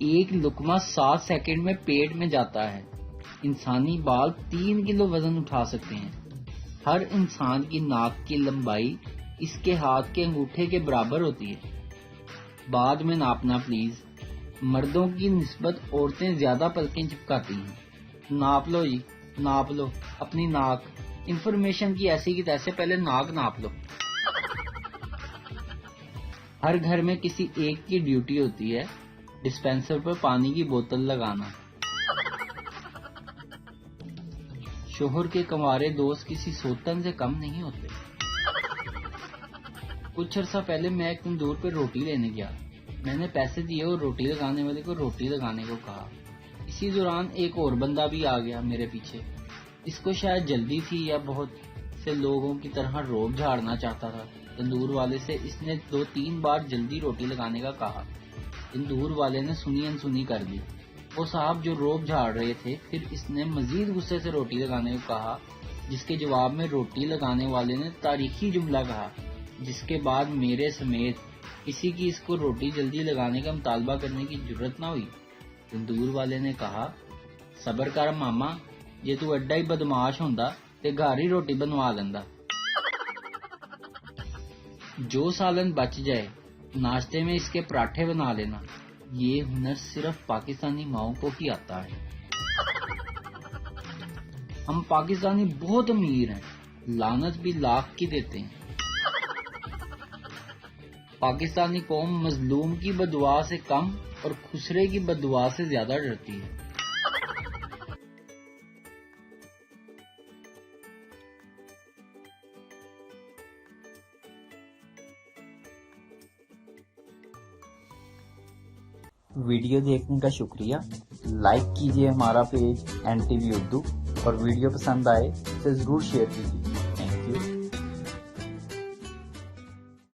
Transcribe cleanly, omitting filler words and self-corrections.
ایک لقمہ 7 سیکنڈ میں پیٹ میں جاتا ہے۔ انسانی بال 3 کلو وزن اٹھا سکتے ہیں۔ ہر انسان کی ناک کی لمبائی اس کے ہاتھ کے انگوٹھے کے برابر ہوتی ہے۔ بعد میں ناپنا پلیز۔ مردوں کی نسبت عورتیں زیادہ پلکیں چپکاتی ہیں۔ ناپ لو جی، ناپ لو اپنی ناک۔ انفارمیشن کی ایسی کی تیسے پہلے ناک ناپ لو۔ ہر گھر میں کسی ایک کی ڈیوٹی ہوتی ہے ڈسپینسر پر پانی کی بوتل لگانا۔ شوہر کے کنوارے دوست کسی سوتن سے کم نہیں ہوتے۔ کچھ عرصہ پہلے میں ایک تندور پہ روٹی لینے گیا۔ میں نے پیسے دیے اور روٹی لگانے والے کو روٹی لگانے کو کہا۔ اسی دوران ایک اور بندہ بھی آ گیا میرے پیچھے۔ اس کو شاید جلدی تھی یا بہت سے لوگوں کی طرح روب جھاڑنا چاہتا تھا۔ تندور والے سے اس نے 2-3 بار جلدی روٹی لگانے کا کہا۔ تندور والے نے سنی انسنی کر دی۔ وہ صاحب جو روب جھاڑ رہے تھے، پھر اس نے مزید غصے سے روٹی لگانے کو کہا، جس کے جواب میں روٹی لگانے والے نے تاریخی جملہ کہا، جس کے بعد میرے سمیت کسی کی اس کو روٹی جلدی لگانے کا مطالبہ کرنے کی جرت نہ ہوئی۔ تندور والے نے کہا، صبر کر ماما، جے تو ایڈا ہی بدماش ہوندا تے گھر ہی روٹی بنوا لیندا۔ جو سالن بچ جائے ناشتے میں اس کے پراٹھے بنا لینا۔ یہ ہنر صرف پاکستانی ماؤں کو ہی آتا ہے۔ ہم پاکستانی بہت امیر ہیں، لعنت بھی لاکھ کی دیتے ہیں۔ پاکستانی قوم مظلوم کی بددعا سے کم اور خسرے کی بددعا سے زیادہ ڈرتی ہے۔ ویڈیو دیکھنے کا شکریہ۔ لائک کیجیے ہمارا پیج NTV اردو، اور ویڈیو پسند آئے تو ضرور شیئر کیجیے۔